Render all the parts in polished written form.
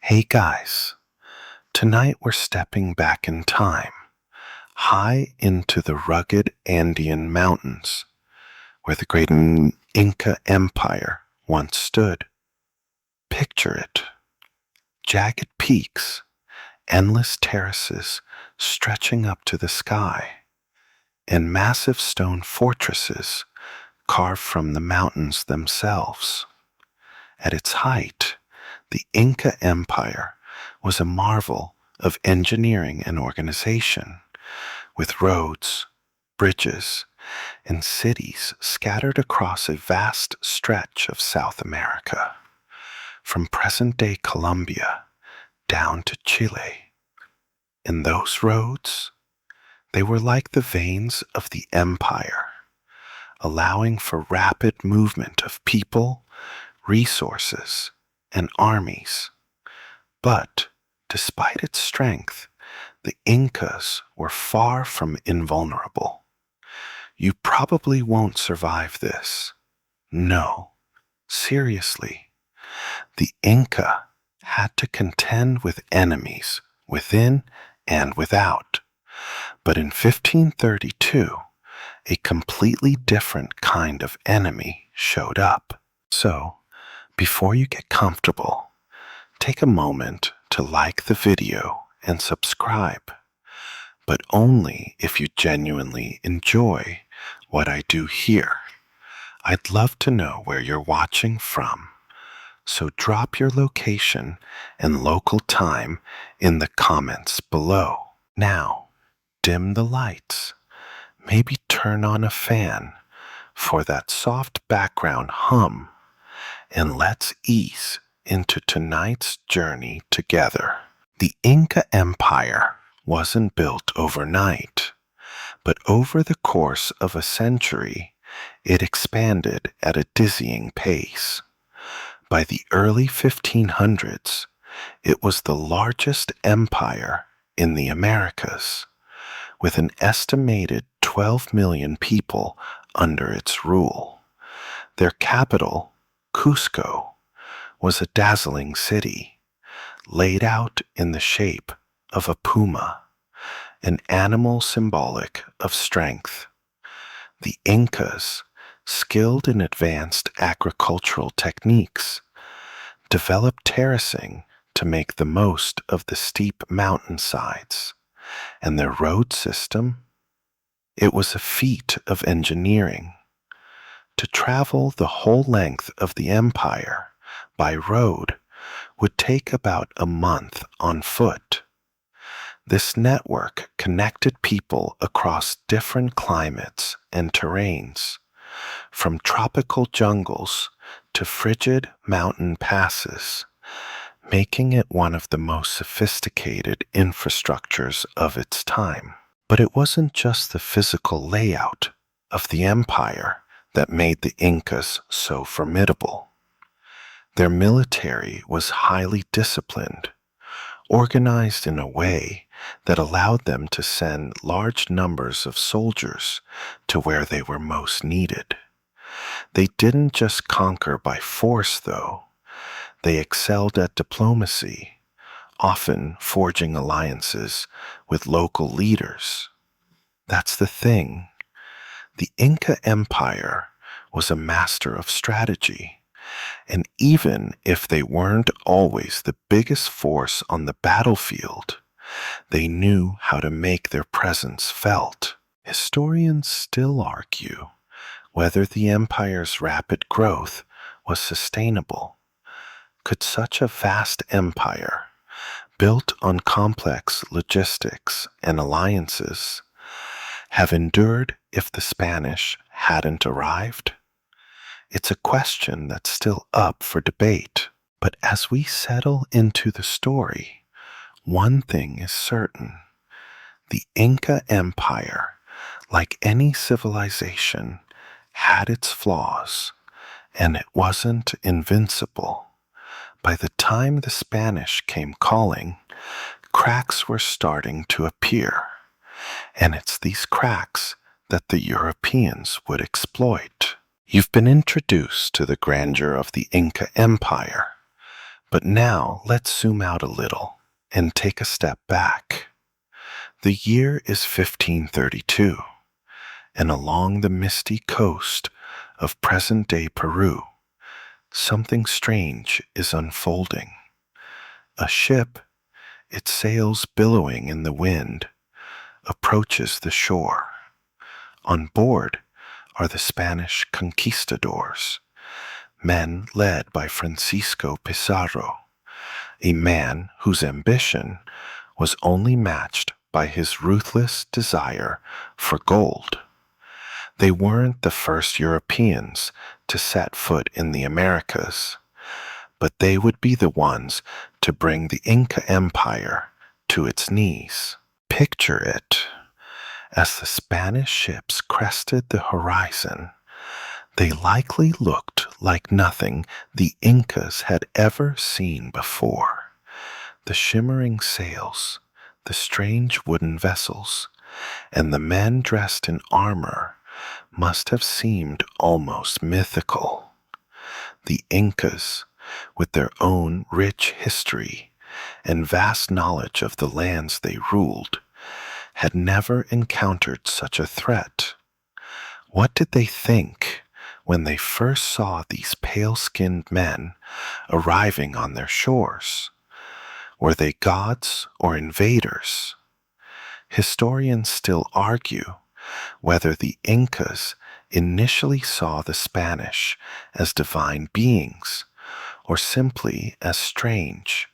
Hey guys, tonight we're stepping back in time, high into the rugged Andean mountains, where the great Inca Empire once stood. Picture it: jagged peaks, endless terraces stretching up to the sky, and massive stone fortresses carved from the mountains themselves. At its height, the Inca Empire was a marvel of engineering and organization, with roads, bridges, and cities scattered across a vast stretch of South America, from present-day Colombia down to Chile. And those roads, they were like the veins of the empire, allowing for rapid movement of people, resources, and armies. But despite its strength, the Incas were far from invulnerable. You probably won't survive this. No, seriously. The Inca had to contend with enemies within and without. But in 1532, a completely different kind of enemy showed up. So, before you get comfortable, take a moment to like the video and subscribe, but only if you genuinely enjoy what I do here. I'd love to know where you're watching from, so drop your location and local time in the comments below. Now, dim the lights, maybe turn on a fan for that soft background hum, and let's ease into tonight's journey together. The Inca Empire wasn't built overnight, but over the course of a century, it expanded at a dizzying pace. By the early 1500s, it was the largest empire in the Americas, with an estimated 12 million people under its rule. Their capital, Cusco, was a dazzling city, laid out in the shape of a puma, an animal symbolic of strength. The Incas, skilled in advanced agricultural techniques, developed terracing to make the most of the steep mountainsides, and their road system, it was a feat of engineering. To travel the whole length of the empire by road would take about a month on foot. This network connected people across different climates and terrains, from tropical jungles to frigid mountain passes, making it one of the most sophisticated infrastructures of its time. But it wasn't just the physical layout of the empire that made the Incas so formidable. Their military was highly disciplined, organized in a way that allowed them to send large numbers of soldiers to where they were most needed. They didn't just conquer by force, though. They excelled at diplomacy, often forging alliances with local leaders. That's the thing. The Inca Empire was a master of strategy, and even if they weren't always the biggest force on the battlefield, they knew how to make their presence felt. Historians still argue whether the empire's rapid growth was sustainable. Could such a vast empire, built on complex logistics and alliances, have endured if the Spanish hadn't arrived? It's a question that's still up for debate. But as we settle into the story, one thing is certain. The Inca Empire, like any civilization, had its flaws, and it wasn't invincible. By the time the Spanish came calling, cracks were starting to appear. And it's these cracks that the Europeans would exploit. You've been introduced to the grandeur of the Inca Empire, But now let's zoom out a little and take a step back. The year is 1532, and along the misty coast of present-day Peru, something strange is unfolding. A ship, its sails billowing in the wind, approaches the shore. On board are the Spanish conquistadors, men led by Francisco Pizarro, a man whose ambition was only matched by his ruthless desire for gold. They weren't the first Europeans to set foot in the Americas, but they would be the ones to bring the Inca Empire to its knees. Picture it. As the Spanish ships crested the horizon, they likely looked like nothing the Incas had ever seen before. The shimmering sails, the strange wooden vessels, and the men dressed in armor must have seemed almost mythical. The Incas, with their own rich history and vast knowledge of the lands they ruled, had never encountered such a threat. What did they think when they first saw these pale-skinned men arriving on their shores? Were they gods or invaders? Historians still argue whether the Incas initially saw the Spanish as divine beings or simply as strange,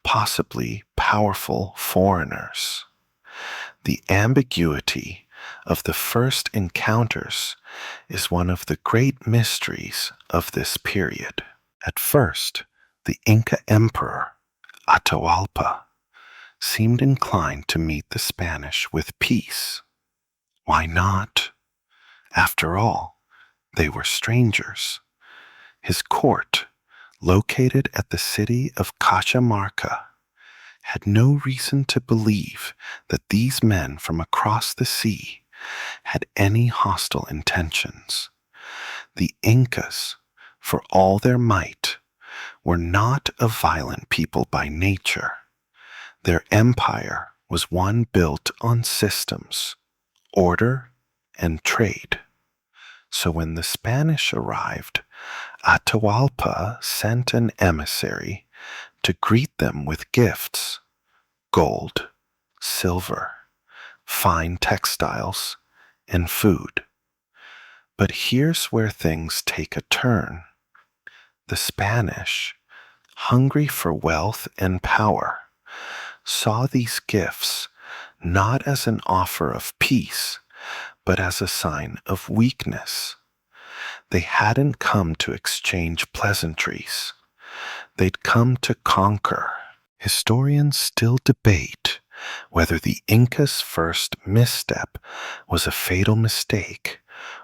possibly powerful foreigners. The ambiguity of the first encounters is one of the great mysteries of this period. At first, the Inca emperor, Atahualpa, seemed inclined to meet the Spanish with peace. Why not? After all, they were strangers. His court, located at the city of Cajamarca, had no reason to believe that these men from across the sea had any hostile intentions. The Incas, for all their might, were not a violent people by nature. Their empire was one built on systems, order, and trade. So when the Spanish arrived, Atahualpa sent an emissary to greet them with gifts: gold, silver, fine textiles, and food. But here's where things take a turn. The Spanish, hungry for wealth and power, saw these gifts not as an offer of peace, but as a sign of weakness. They hadn't come to exchange pleasantries. They'd come to conquer. Historians still debate whether the Incas' first misstep was a fatal mistake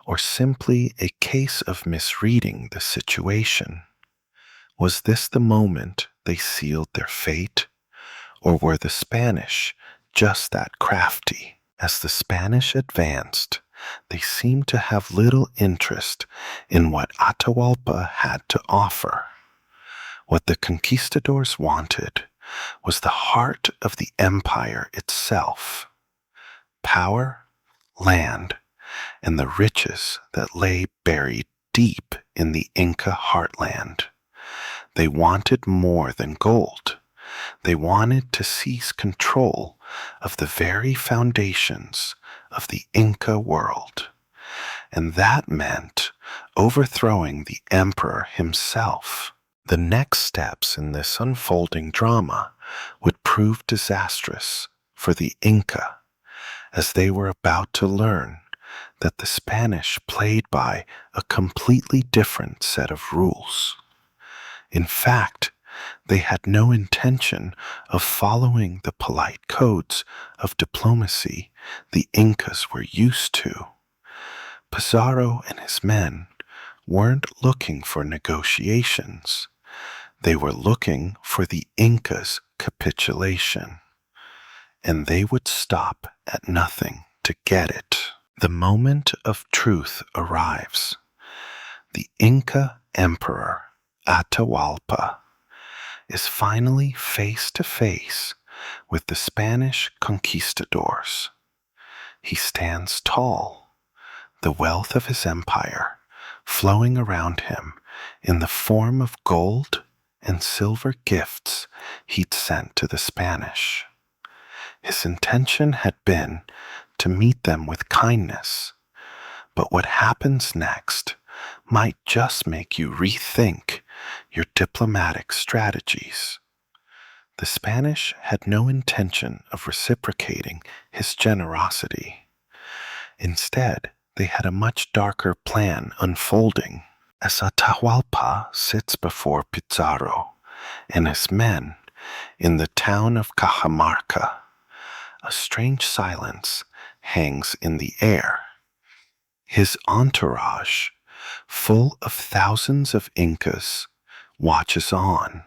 or simply a case of misreading the situation. Was this the moment they sealed their fate, or were the Spanish just that crafty? As the Spanish advanced, they seemed to have little interest in what Atahualpa had to offer. What the conquistadors wanted was the heart of the empire itself: power, land, and the riches that lay buried deep in the Inca heartland. They wanted more than gold. They wanted to seize control of the very foundations of the Inca world. And that meant overthrowing the emperor himself. The next steps in this unfolding drama would prove disastrous for the Inca, as they were about to learn that the Spanish played by a completely different set of rules. In fact, they had no intention of following the polite codes of diplomacy the Incas were used to. Pizarro and his men weren't looking for negotiations. They were looking for the Incas' capitulation, and they would stop at nothing to get it. The moment of truth arrives. The Inca emperor, Atahualpa, is finally face to face with the Spanish conquistadors. He stands tall, the wealth of his empire flowing around him in the form of gold and silver gifts he'd sent to the Spanish. His intention had been to meet them with kindness, but what happens next might just make you rethink your diplomatic strategies. The Spanish had no intention of reciprocating his generosity. Instead, they had a much darker plan unfolding. As Atahualpa sits before Pizarro and his men in the town of Cajamarca, a strange silence hangs in the air. His entourage, full of thousands of Incas, watches on,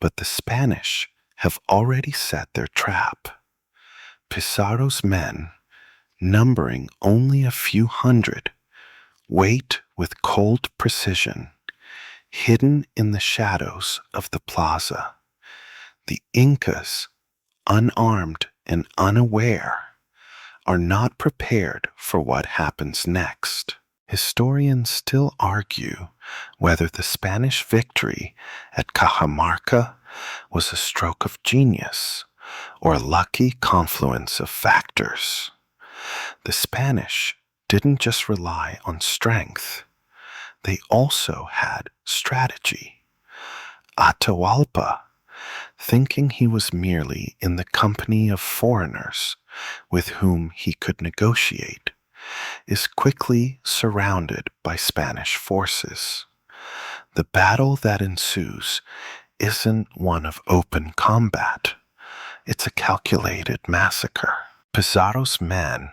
but the Spanish have already set their trap. Pizarro's men, numbering only a few hundred, wait with cold precision, hidden in the shadows of the plaza. The Incas, unarmed and unaware, are not prepared for what happens next. Historians still argue whether the Spanish victory at Cajamarca was a stroke of genius or a lucky confluence of factors. The Spanish didn't just rely on strength, they also had strategy. Atahualpa, thinking he was merely in the company of foreigners with whom he could negotiate, is quickly surrounded by Spanish forces. The battle that ensues isn't one of open combat, it's a calculated massacre. Pizarro's men,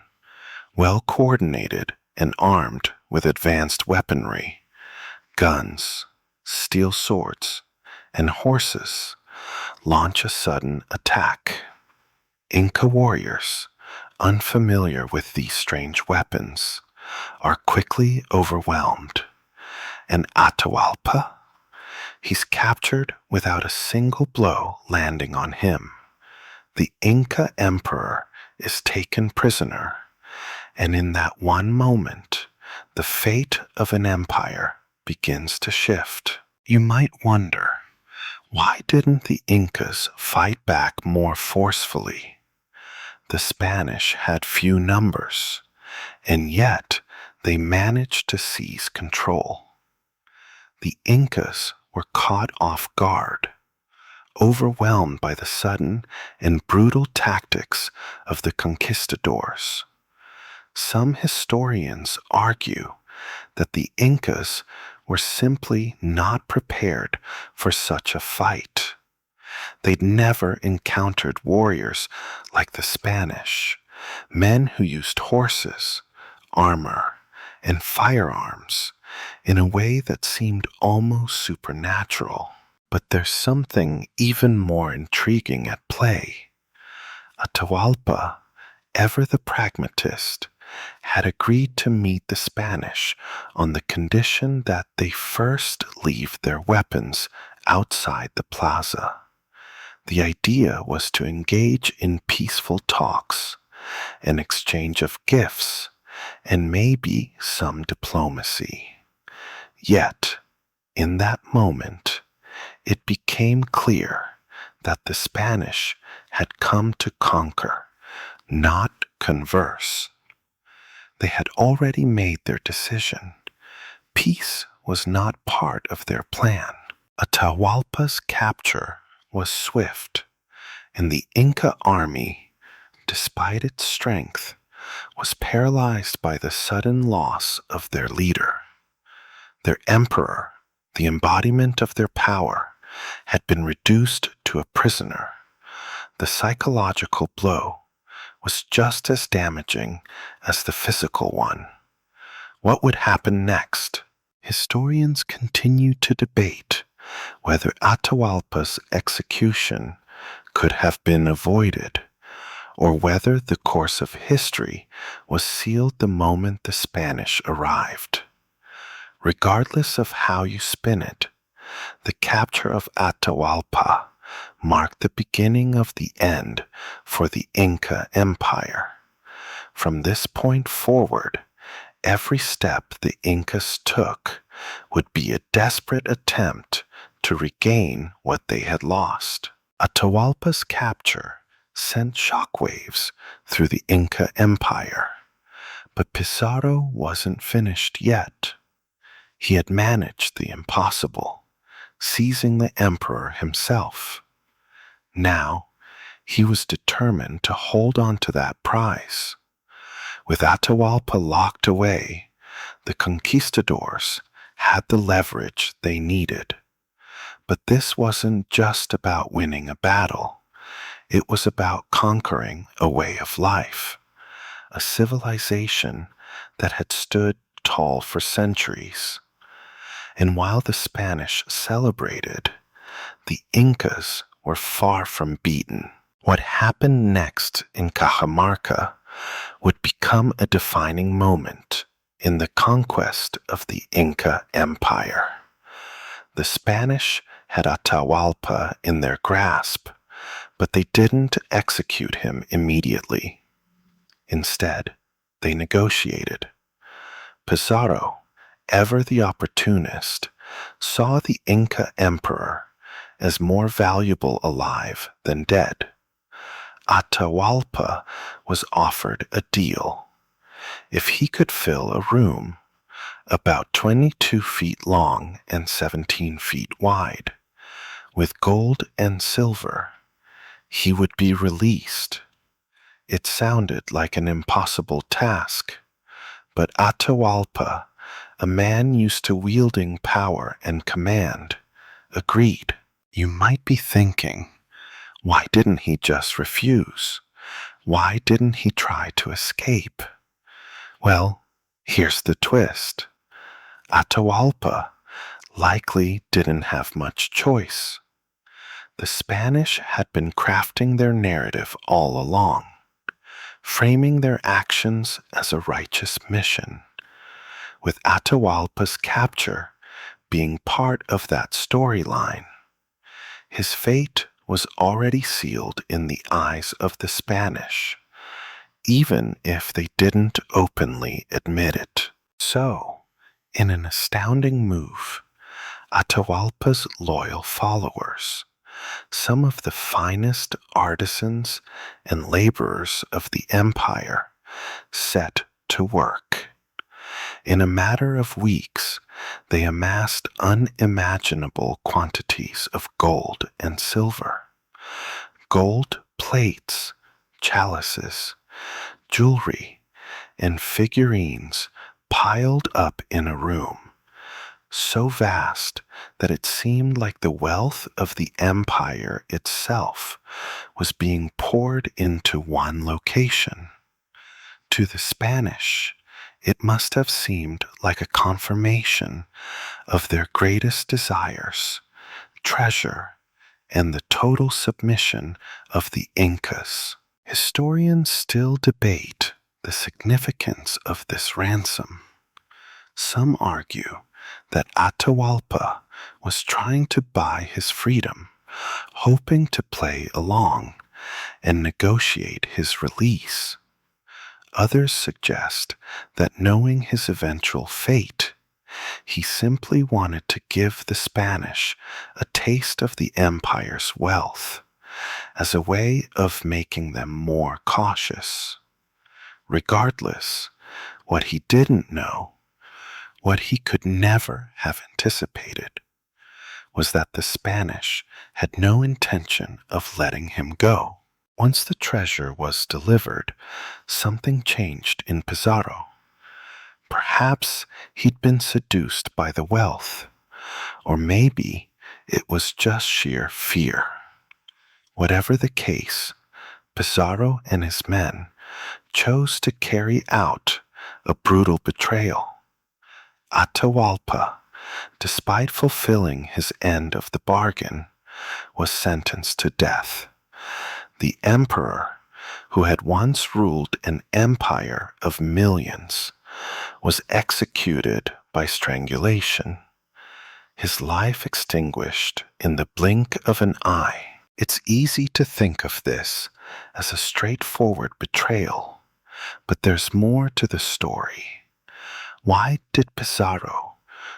well coordinated and armed with advanced weaponry, guns, steel swords, and horses, launch a sudden attack. Inca warriors, unfamiliar with these strange weapons, are quickly overwhelmed. And Atahualpa? He's captured without a single blow landing on him. The Inca emperor is taken prisoner, and in that one moment, the fate of an empire begins to shift. You might wonder, why didn't the Incas fight back more forcefully? The Spanish had few numbers, and yet they managed to seize control. The Incas were caught off guard, overwhelmed by the sudden and brutal tactics of the conquistadors. Some historians argue that the Incas were simply not prepared for such a fight. They'd never encountered warriors like the Spanish, men who used horses, armor, and firearms in a way that seemed almost supernatural. But there's something even more intriguing at play. Atahualpa, ever the pragmatist, had agreed to meet the Spanish on the condition that they first leave their weapons outside the plaza. The idea was to engage in peaceful talks, an exchange of gifts, and maybe some diplomacy. Yet, in that moment, it became clear that the Spanish had come to conquer, not converse. They had already made their decision. Peace was not part of their plan. Atahualpa's capture was swift, and the Inca army, despite its strength, was paralyzed by the sudden loss of their leader. Their emperor, the embodiment of their power, had been reduced to a prisoner. The psychological blow was just as damaging as the physical one. What would happen next? Historians continue to debate whether Atahualpa's execution could have been avoided, or whether the course of history was sealed the moment the Spanish arrived. Regardless of how you spin it, the capture of Atahualpa marked the beginning of the end for the Inca Empire. From this point forward, every step the Incas took would be a desperate attempt to regain what they had lost. Atahualpa's capture sent shockwaves through the Inca Empire, but Pizarro wasn't finished yet. He had managed the impossible, seizing the emperor himself. Now, he was determined to hold on to that prize. With Atahualpa locked away, the conquistadors had the leverage they needed. But this wasn't just about winning a battle. It was about conquering a way of life, a civilization that had stood tall for centuries. And while the Spanish celebrated, the Incas were far from beaten. What happened next in Cajamarca would become a defining moment in the conquest of the Inca Empire. The Spanish had Atahualpa in their grasp, but they didn't execute him immediately. Instead, they negotiated. Pizarro, ever the opportunist, saw the Inca emperor as more valuable alive than dead. Atahualpa was offered a deal. If he could fill a room about 22 feet long and 17 feet wide with gold and silver, he would be released. It sounded like an impossible task, but Atahualpa, a man used to wielding power and command, agreed. You might be thinking, why didn't he just refuse? Why didn't he try to escape? Well, here's the twist. Atahualpa likely didn't have much choice. The Spanish had been crafting their narrative all along, framing their actions as a righteous mission, with Atahualpa's capture being part of that storyline. His fate was already sealed in the eyes of the Spanish, even if they didn't openly admit it. So, in an astounding move, Atahualpa's loyal followers, some of the finest artisans and laborers of the empire, set to work. In a matter of weeks, they amassed unimaginable quantities of gold and silver. Gold plates, chalices, jewelry, and figurines piled up in a room, so vast that it seemed like the wealth of the empire itself was being poured into one location. To the Spanish, it must have seemed like a confirmation of their greatest desires, treasure, and the total submission of the Incas. Historians still debate the significance of this ransom. Some argue that Atahualpa was trying to buy his freedom, hoping to play along and negotiate his release. Others suggest that knowing his eventual fate, he simply wanted to give the Spanish a taste of the empire's wealth, as a way of making them more cautious. Regardless, what he didn't know, what he could never have anticipated, was that the Spanish had no intention of letting him go. Once the treasure was delivered, something changed in Pizarro. Perhaps he'd been seduced by the wealth, or maybe it was just sheer fear. Whatever the case, Pizarro and his men chose to carry out a brutal betrayal. Atahualpa, despite fulfilling his end of the bargain, was sentenced to death. The emperor, who had once ruled an empire of millions, was executed by strangulation. his life extinguished in the blink of an eye. It's easy to think of this as a straightforward betrayal, but there's more to the story. Why did Pizarro,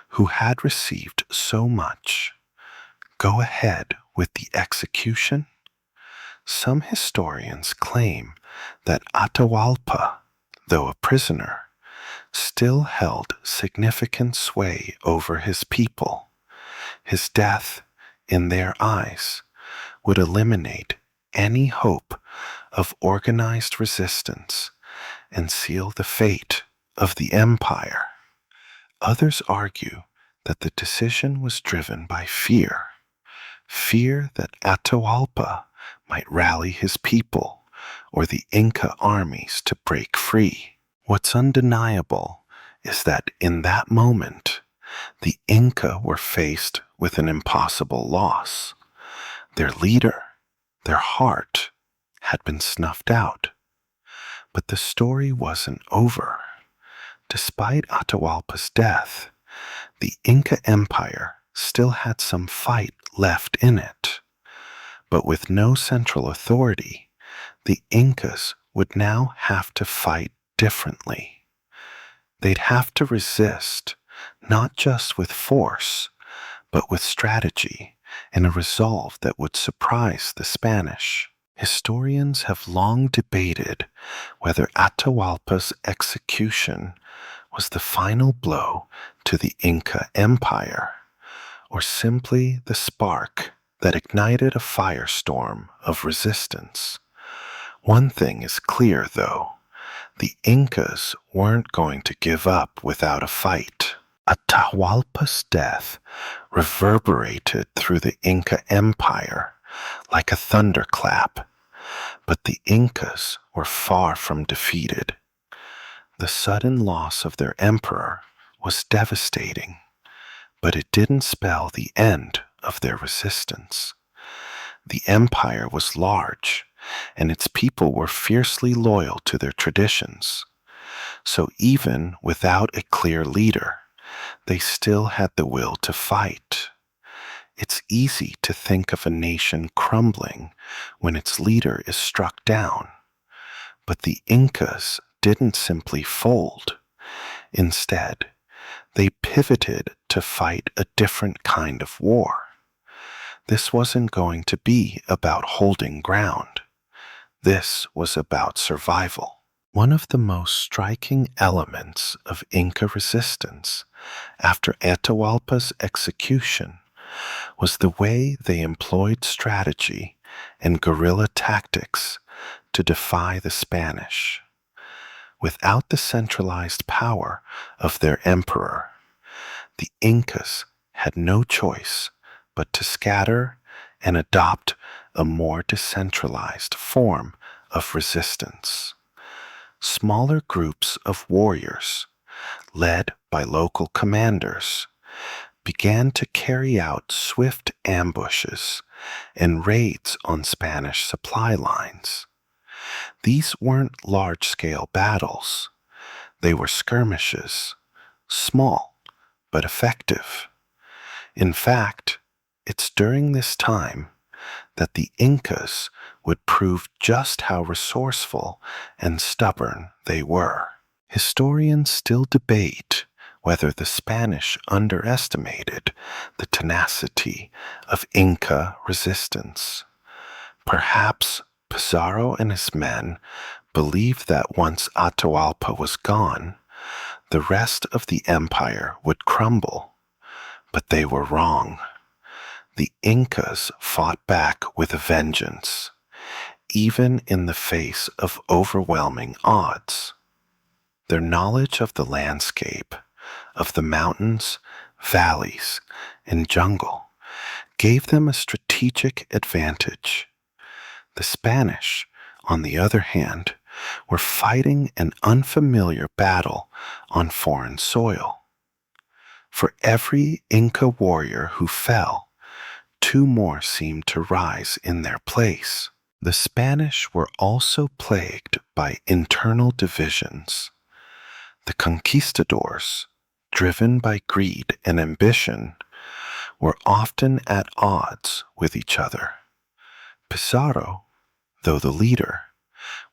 who had received so much, go ahead with the execution? Some historians claim that Atahualpa, though a prisoner, still held significant sway over his people. His death, in their eyes, would eliminate any hope of organized resistance and seal the fate of the empire. Others argue that the decision was driven by fear that Atahualpa might rally his people or the Inca armies to break free. What's undeniable is that in that moment, the Inca were faced with an impossible loss. Their leader, their heart, had been snuffed out. But the story wasn't over. Despite Atahualpa's death, the Inca Empire still had some fight left in it. But with no central authority, the Incas would now have to fight differently. They'd have to resist, not just with force, but with strategy and a resolve that would surprise the Spanish. Historians have long debated whether Atahualpa's execution was the final blow to the Inca Empire, or simply the spark that ignited a firestorm of resistance. One thing is clear, though. The Incas weren't going to give up without a fight. Atahualpa's death reverberated through the Inca Empire like a thunderclap, but the Incas were far from defeated. The sudden loss of their emperor was devastating, but it didn't spell the end of their resistance. The empire was large, and its people were fiercely loyal to their traditions. So even without a clear leader, they still had the will to fight. It's easy to think of a nation crumbling when its leader is struck down. But the Incas didn't simply fold. Instead, they pivoted to fight a different kind of war. This wasn't going to be about holding ground. This was about survival. One of the most striking elements of Inca resistance after Atahualpa's execution was the way they employed strategy and guerrilla tactics to defy the Spanish. Without the centralized power of their emperor, the Incas had no choice but to scatter and adopt a more decentralized form of resistance. Smaller groups of warriors, led by local commanders, began to carry out swift ambushes and raids on Spanish supply lines. These weren't large-scale battles. They were skirmishes, small but effective. In fact, it's during this time that the Incas would prove just how resourceful and stubborn they were. Historians still debate whether the Spanish underestimated the tenacity of Inca resistance. Perhaps Pizarro and his men believed that once Atahualpa was gone, the rest of the empire would crumble. But they were wrong. The Incas fought back with a vengeance, even in the face of overwhelming odds. Their knowledge of the landscape, of the mountains, valleys, and jungle, gave them a strategic advantage. The Spanish, on the other hand, were fighting an unfamiliar battle on foreign soil. For every Inca warrior who fell, two more seemed to rise in their place. The Spanish were also plagued by internal divisions. The conquistadors, driven by greed and ambition, were often at odds with each other. Pizarro, though the leader,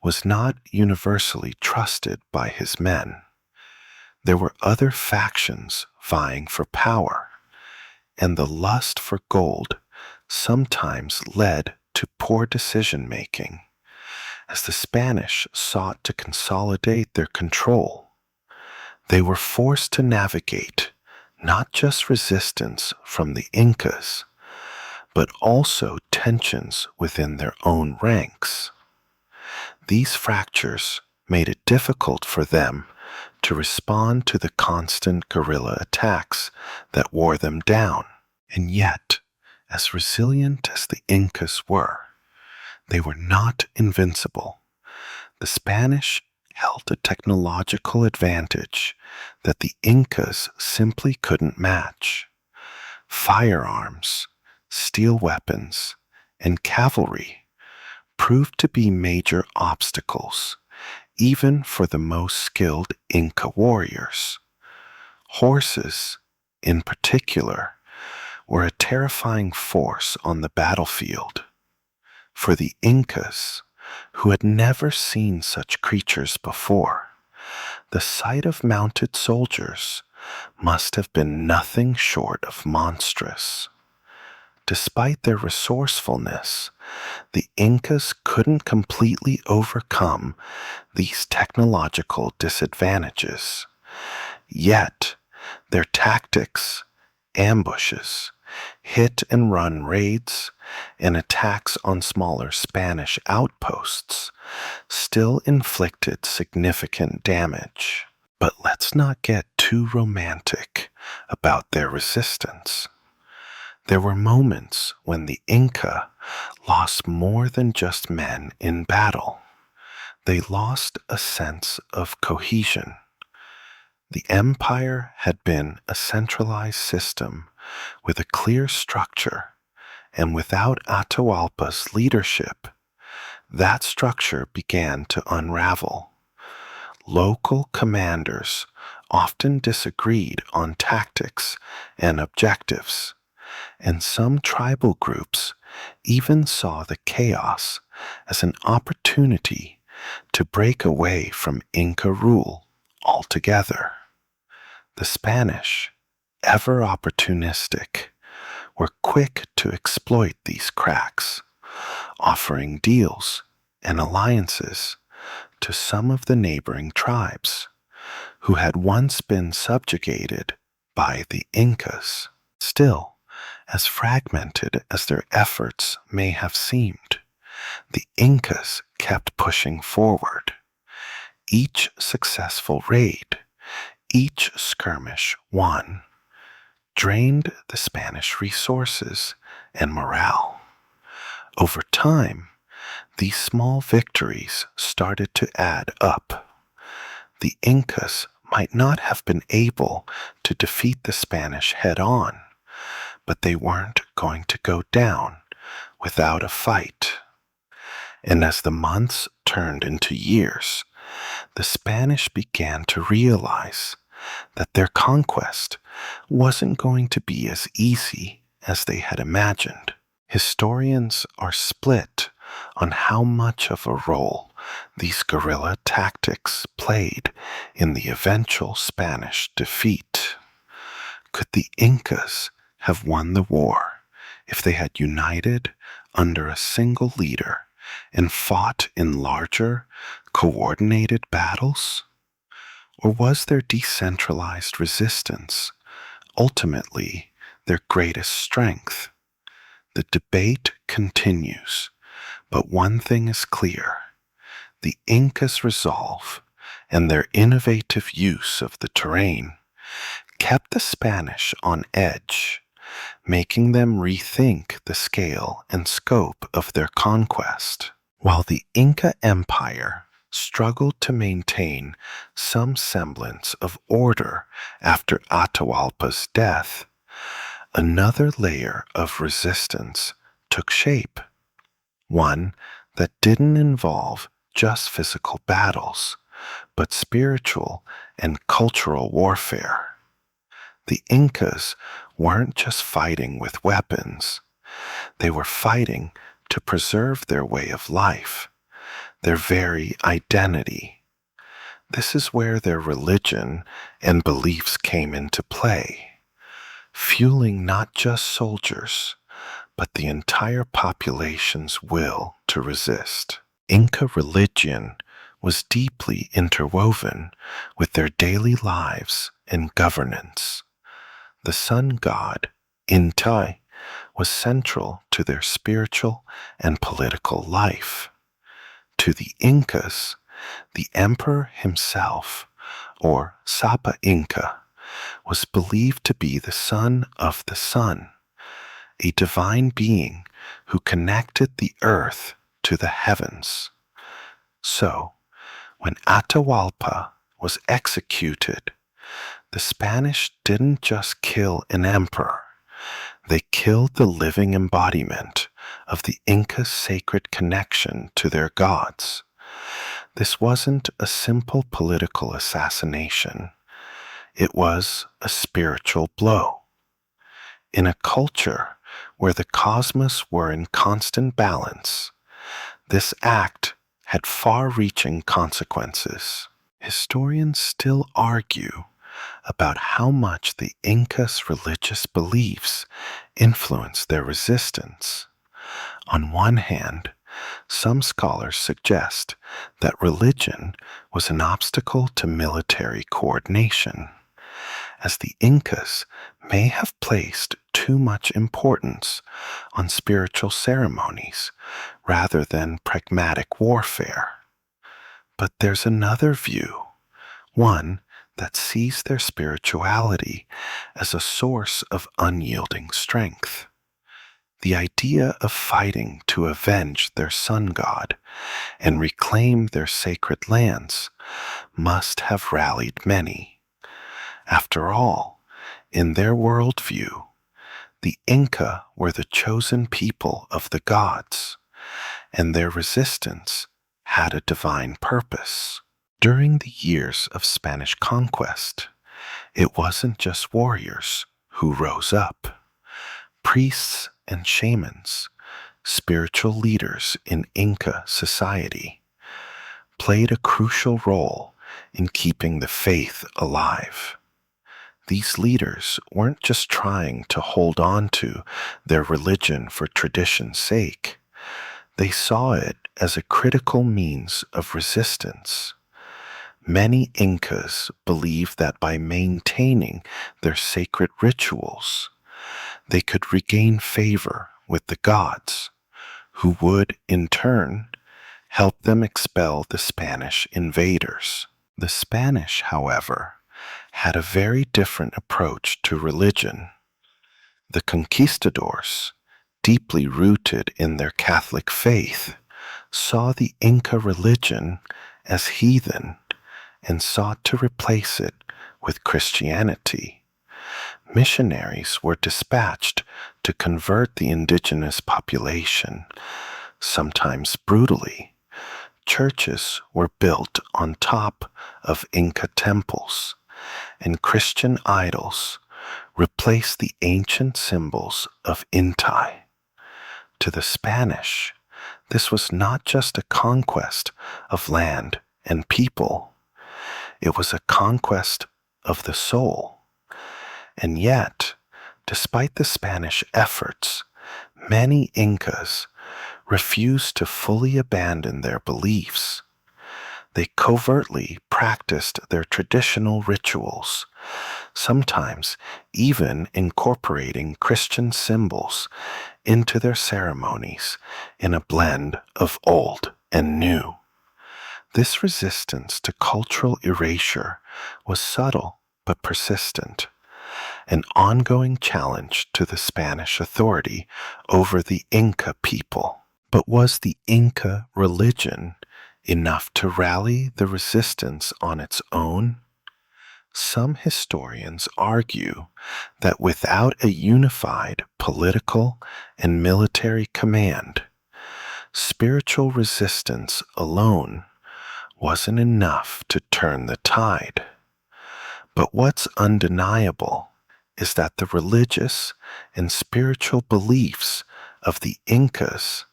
was not universally trusted by his men. There were other factions vying for power, and the lust for gold sometimes led to poor decision-making as the Spanish sought to consolidate their control. They were forced to navigate not just resistance from the Incas, but also tensions within their own ranks. These fractures made it difficult for them to respond to the constant guerrilla attacks that wore them down. And yet, as resilient as the Incas were, they were not invincible. The Spanish held a technological advantage that the Incas simply couldn't match. Firearms, steel weapons, and cavalry proved to be major obstacles, even for the most skilled Inca warriors. Horses, in particular, were a terrifying force on the battlefield. For the Incas, who had never seen such creatures before, the sight of mounted soldiers must have been nothing short of monstrous. Despite their resourcefulness, the Incas couldn't completely overcome these technological disadvantages. Yet, their tactics, ambushes, hit-and-run raids, and attacks on smaller Spanish outposts still inflicted significant damage. But let's not get too romantic about their resistance. There were moments when the Inca lost more than just men in battle. They lost a sense of cohesion. The empire had been a centralized system with a clear structure, and without Atahualpa's leadership, that structure began to unravel. Local commanders often disagreed on tactics and objectives, and some tribal groups even saw the chaos as an opportunity to break away from Inca rule altogether. The Spanish, ever opportunistic, were quick to exploit these cracks, offering deals and alliances to some of the neighboring tribes who had once been subjugated by the Incas. Still, as fragmented as their efforts may have seemed, the Incas kept pushing forward. Each successful raid, each skirmish won, drained the Spanish resources and morale. Over time, these small victories started to add up. The Incas might not have been able to defeat the Spanish head-on, but they weren't going to go down without a fight. And as the months turned into years, the Spanish began to realize that their conquest wasn't going to be as easy as they had imagined. Historians are split on how much of a role these guerrilla tactics played in the eventual Spanish defeat. Could the Incas have won the war if they had united under a single leader and fought in larger, coordinated battles? Or was their decentralized resistance ultimately their greatest strength? The debate continues, but one thing is clear. The Incas' resolve and their innovative use of the terrain kept the Spanish on edge, making them rethink the scale and scope of their conquest. While the Inca Empire struggled to maintain some semblance of order after Atahualpa's death, another layer of resistance took shape, one that didn't involve just physical battles, but spiritual and cultural warfare. The Incas weren't just fighting with weapons, they were fighting to preserve their way of life, their very identity. This is where their religion and beliefs came into play, fueling not just soldiers, but the entire population's will to resist. Inca religion was deeply interwoven with their daily lives and governance. The sun god, Inti, was central to their spiritual and political life. To the Incas, the emperor himself, or Sapa Inca, was believed to be the son of the sun, a divine being who connected the earth to the heavens. So, when Atahualpa was executed, the Spanish didn't just kill an emperor, they killed the living embodiment of the Inca's sacred connection to their gods. This wasn't a simple political assassination, it was a spiritual blow. In a culture where the cosmos were in constant balance, this act had far-reaching consequences. Historians still argue about how much the Incas' religious beliefs influenced their resistance. On one hand, some scholars suggest that religion was an obstacle to military coordination, as the Incas may have placed too much importance on spiritual ceremonies rather than pragmatic warfare. But there's another view, one that sees their spirituality as a source of unyielding strength. The idea of fighting to avenge their sun god and reclaim their sacred lands must have rallied many. After all, in their worldview, the Inca were the chosen people of the gods, and their resistance had a divine purpose. During the years of Spanish conquest, it wasn't just warriors who rose up. Priests and shamans, spiritual leaders in Inca society, played a crucial role in keeping the faith alive. These leaders weren't just trying to hold on to their religion for tradition's sake. They saw it as a critical means of resistance. Many Incas believed that by maintaining their sacred rituals, they could regain favor with the gods, who would, in turn, help them expel the Spanish invaders. The Spanish, however, had a very different approach to religion. The conquistadors, deeply rooted in their Catholic faith, saw the Inca religion as heathen and sought to replace it with Christianity. Missionaries were dispatched to convert the indigenous population, sometimes brutally. Churches were built on top of Inca temples, and Christian idols replaced the ancient symbols of Inti. To the Spanish, this was not just a conquest of land and people, it was a conquest of the soul. And yet, despite the Spanish efforts, many Incas refused to fully abandon their beliefs. They covertly practiced their traditional rituals, sometimes even incorporating Christian symbols into their ceremonies in a blend of old and new. This resistance to cultural erasure was subtle but persistent, an ongoing challenge to the Spanish authority over the Inca people. But was the Inca religion enough to rally the resistance on its own? Some historians argue that without a unified political and military command, spiritual resistance alone wasn't enough to turn the tide. But what's undeniable is that the religious and spiritual beliefs of the Incas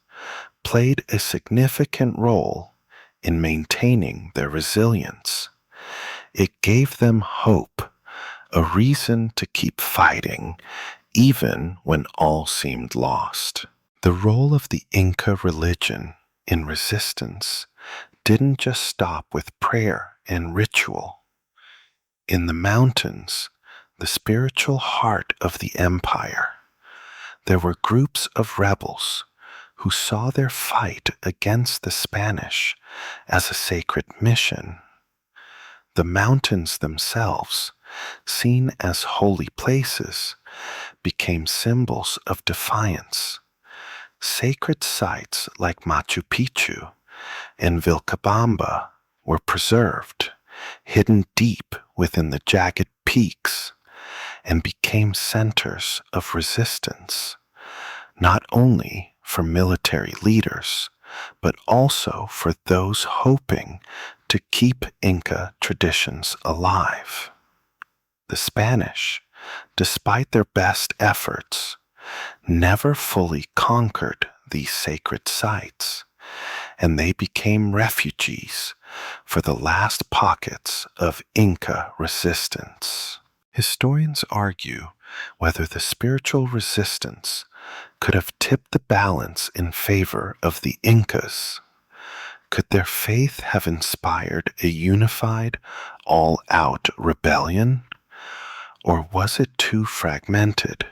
played a significant role in maintaining their resilience. It gave them hope, a reason to keep fighting even when all seemed lost. The role of the Inca religion in resistance didn't just stop with prayer and ritual. In the mountains, the spiritual heart of the empire, there were groups of rebels who saw their fight against the Spanish as a sacred mission. The mountains themselves, seen as holy places, became symbols of defiance. Sacred sites like Machu Picchu and Vilcabamba were preserved, hidden deep within the jagged peaks, and became centers of resistance, not only for military leaders, but also for those hoping to keep Inca traditions alive. The Spanish, despite their best efforts, never fully conquered these sacred sites, and they became refugees for the last pockets of Inca resistance. Historians argue whether the spiritual resistance could have tipped the balance in favor of the Incas. Could their faith have inspired a unified, all-out rebellion? Or was it too fragmented,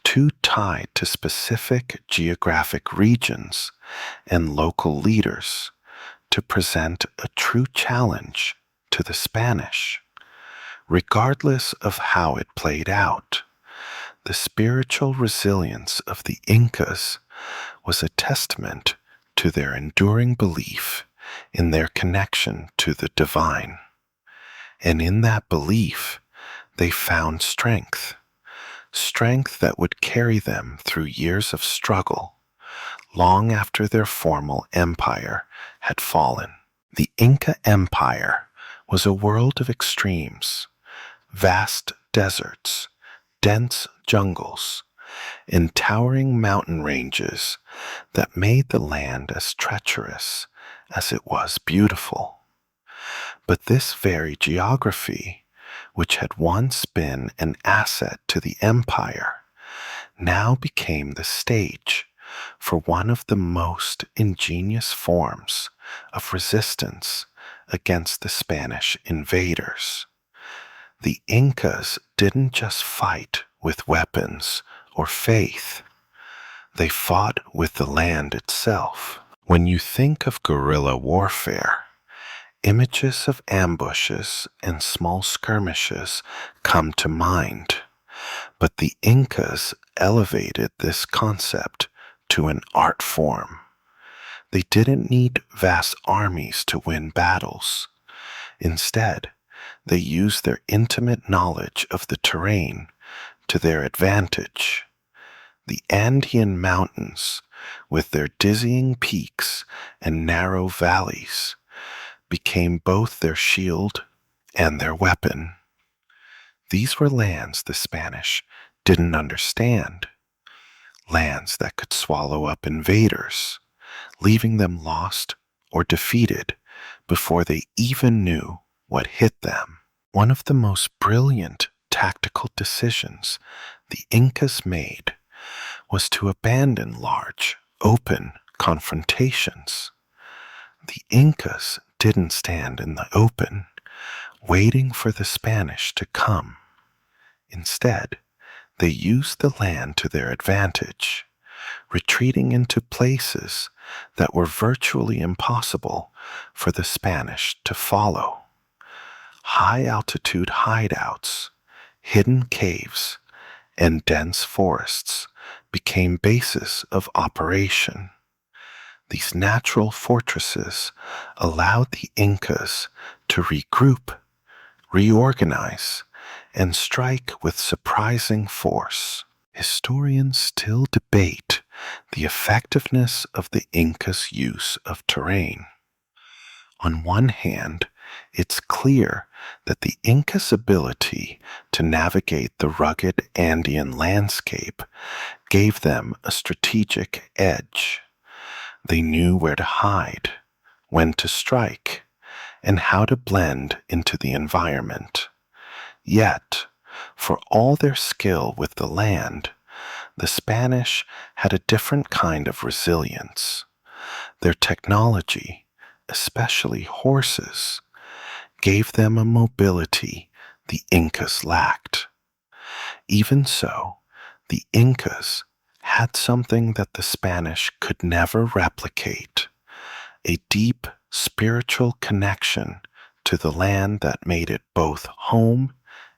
too tied to specific geographic regions and local leaders to present a true challenge to the Spanish? Regardless of how it played out, the spiritual resilience of the Incas was a testament to their enduring belief in their connection to the divine. And in that belief, they found strength that would carry them through years of struggle, long after their formal empire had fallen. The Inca Empire was a world of extremes, vast deserts, dense jungles, and towering mountain ranges that made the land as treacherous as it was beautiful. But this very geography, which had once been an asset to the empire, now became the stage for one of the most ingenious forms of resistance against the Spanish invaders. The Incas didn't just fight with weapons or faith. They fought with the land itself. When you think of guerrilla warfare, images of ambushes and small skirmishes come to mind, but the Incas elevated this concept to an art form. They didn't need vast armies to win battles. Instead, they used their intimate knowledge of the terrain to their advantage. The Andean mountains, with their dizzying peaks and narrow valleys, became both their shield and their weapon. These were lands the Spanish didn't understand, lands that could swallow up invaders, leaving them lost or defeated before they even knew what hit them. One of the most brilliant tactical decisions the Incas made was to abandon large, open confrontations. The Incas didn't stand in the open, waiting for the Spanish to come. Instead, they used the land to their advantage, retreating into places that were virtually impossible for the Spanish to follow. High-altitude hideouts, hidden caves, and dense forests became bases of operation. These natural fortresses allowed the Incas to regroup, reorganize, and strike with surprising force. Historians still debate the effectiveness of the Incas' use of terrain. On one hand, it's clear that the Incas' ability to navigate the rugged Andean landscape gave them a strategic edge. They knew where to hide, when to strike, and how to blend into the environment. Yet, for all their skill with the land, the Spanish had a different kind of resilience. Their technology, especially horses, gave them a mobility the Incas lacked. Even so, the Incas had something that the Spanish could never replicate, a deep spiritual connection to the land that made it both home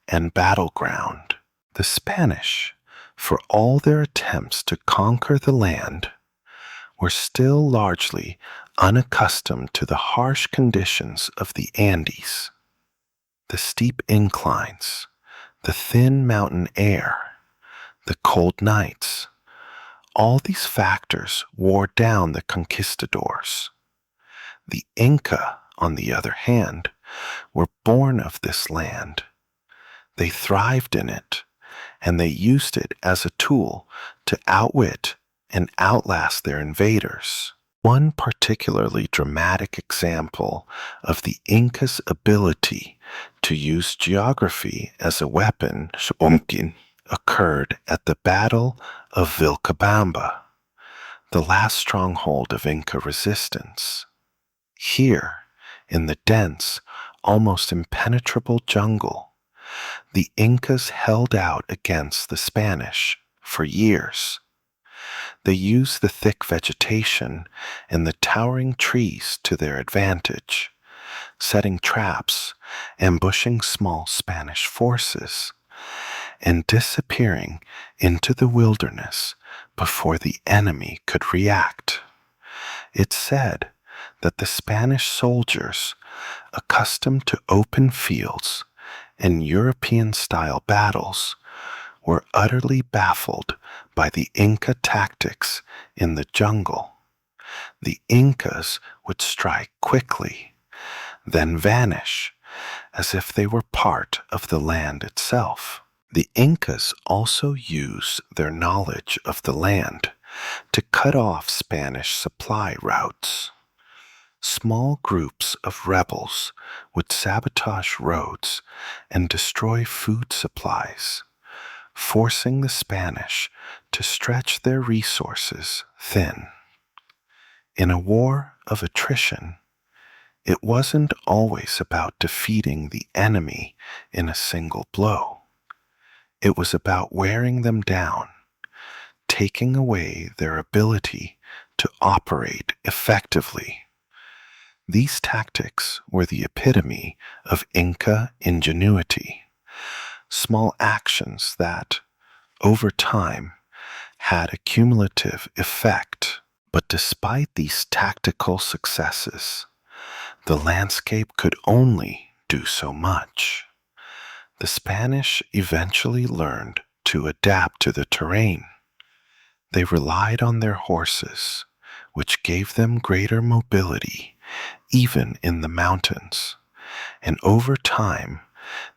and battleground. The Spanish, for all their attempts to conquer the land, were still largely unaccustomed to the harsh conditions of the Andes. The steep inclines, the thin mountain air, the cold nights, all these factors wore down the conquistadors. The Inca, on the other hand, were born of this land. They thrived in it, and they used it as a tool to outwit and outlast their invaders. One particularly dramatic example of the Incas' ability to use geography as a weapon occurred at the Battle of Vilcabamba, the last stronghold of Inca resistance. Here, in the dense, almost impenetrable jungle, the Incas held out against the Spanish for years. They used the thick vegetation and the towering trees to their advantage, setting traps, ambushing small Spanish forces, and disappearing into the wilderness before the enemy could react. It's said that the Spanish soldiers, accustomed to open fields and European-style battles, were utterly baffled by the Inca tactics in the jungle. The Incas would strike quickly, then vanish, as if they were part of the land itself. The Incas also used their knowledge of the land to cut off Spanish supply routes. Small groups of rebels would sabotage roads and destroy food supplies, forcing the Spanish to stretch their resources thin. In a war of attrition, it wasn't always about defeating the enemy in a single blow. It was about wearing them down, taking away their ability to operate effectively. These tactics were the epitome of Inca ingenuity, small actions that, over time, had a cumulative effect. But despite these tactical successes, the landscape could only do so much. The Spanish eventually learned to adapt to the terrain. They relied on their horses, which gave them greater mobility even in the mountains, and over time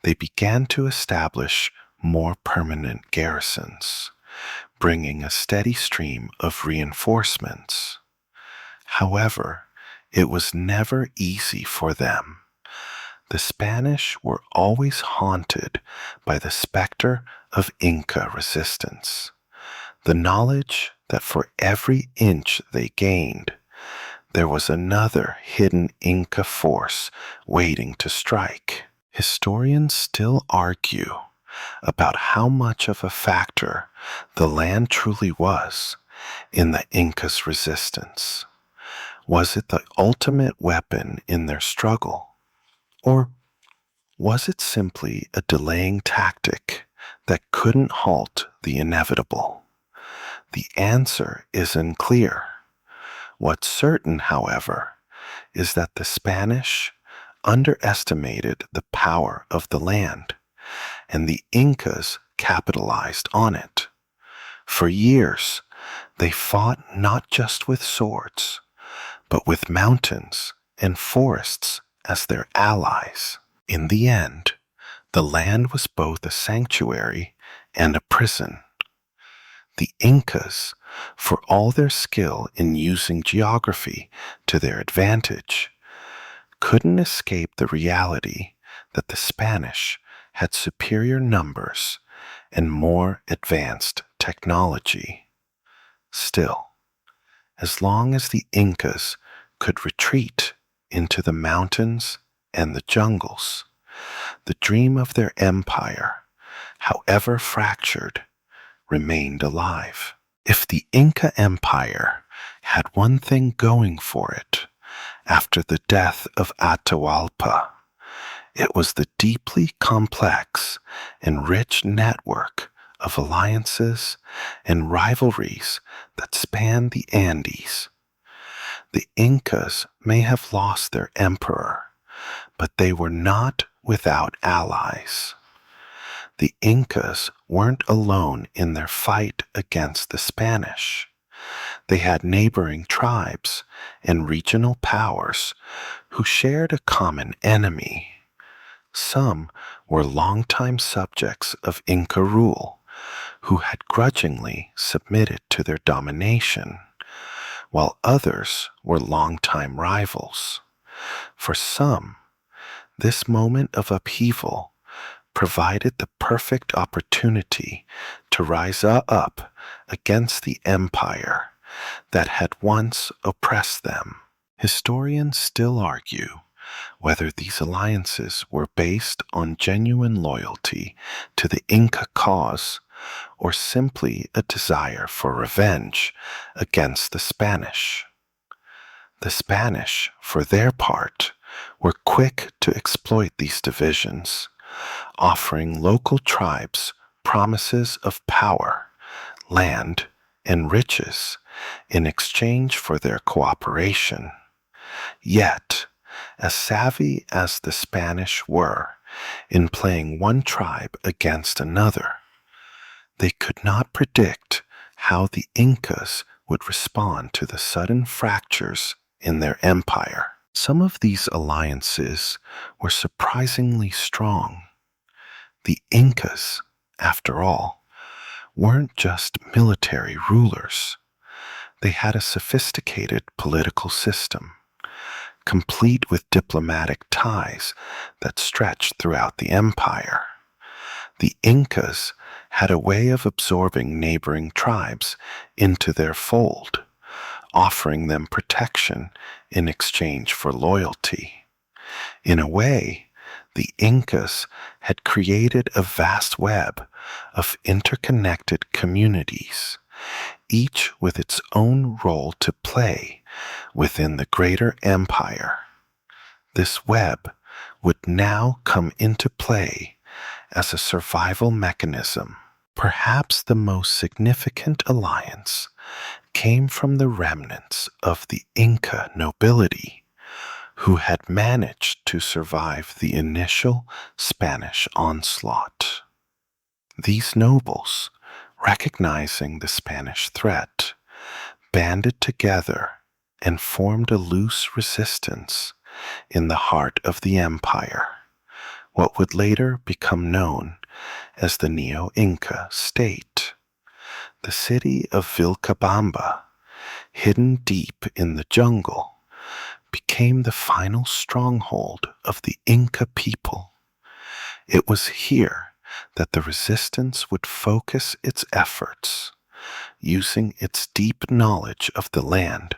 they began to establish more permanent garrisons, bringing a steady stream of reinforcements. However, it was never easy for them. The Spanish were always haunted by the specter of Inca resistance, the knowledge that for every inch they gained, there was another hidden Inca force waiting to strike. Historians still argue about how much of a factor the land truly was in the Incas' resistance. Was it the ultimate weapon in their struggle? Or was it simply a delaying tactic that couldn't halt the inevitable? The answer is unclear. What's certain, however, is that the Spanish underestimated the power of the land, and the Incas capitalized on it. For years, they fought not just with swords, but with mountains and forests as their allies. In the end, the land was both a sanctuary and a prison. The Incas, for all their skill in using geography to their advantage, couldn't escape the reality that the Spanish had superior numbers and more advanced technology. Still, as long as the Incas could retreat into the mountains and the jungles, the dream of their empire, however fractured, remained alive. If the Inca Empire had one thing going for it after the death of Atahualpa, it was the deeply complex and rich network of alliances and rivalries that spanned the Andes. The Incas may have lost their emperor, but they were not without allies. The Incas weren't alone in their fight against the Spanish. They had neighboring tribes and regional powers who shared a common enemy. Some were longtime subjects of Inca rule who had grudgingly submitted to their domination, while others were longtime rivals. For some, this moment of upheaval provided the perfect opportunity to rise up against the empire that had once oppressed them. Historians still argue whether these alliances were based on genuine loyalty to the Inca cause or simply a desire for revenge against the Spanish. The Spanish, for their part, were quick to exploit these divisions, offering local tribes promises of power, land, and riches in exchange for their cooperation. Yet, as savvy as the Spanish were in playing one tribe against another, they could not predict how the Incas would respond to the sudden fractures in their empire. Some of these alliances were surprisingly strong. The Incas, after all, weren't just military rulers. They had a sophisticated political system, complete with diplomatic ties that stretched throughout the empire. The Incas had a way of absorbing neighboring tribes into their fold, offering them protection in exchange for loyalty. In a way, the Incas had created a vast web of interconnected communities, each with its own role to play within the greater empire. This web would now come into play as a survival mechanism. Perhaps the most significant alliance came from the remnants of the Inca nobility, who had managed to survive the initial Spanish onslaught. These nobles, recognizing the Spanish threat, banded together and formed a loose resistance in the heart of the empire, what would later become known as the Neo-Inca state. The city of Vilcabamba, hidden deep in the jungle, became the final stronghold of the Inca people. It was here that the resistance would focus its efforts, using its deep knowledge of the land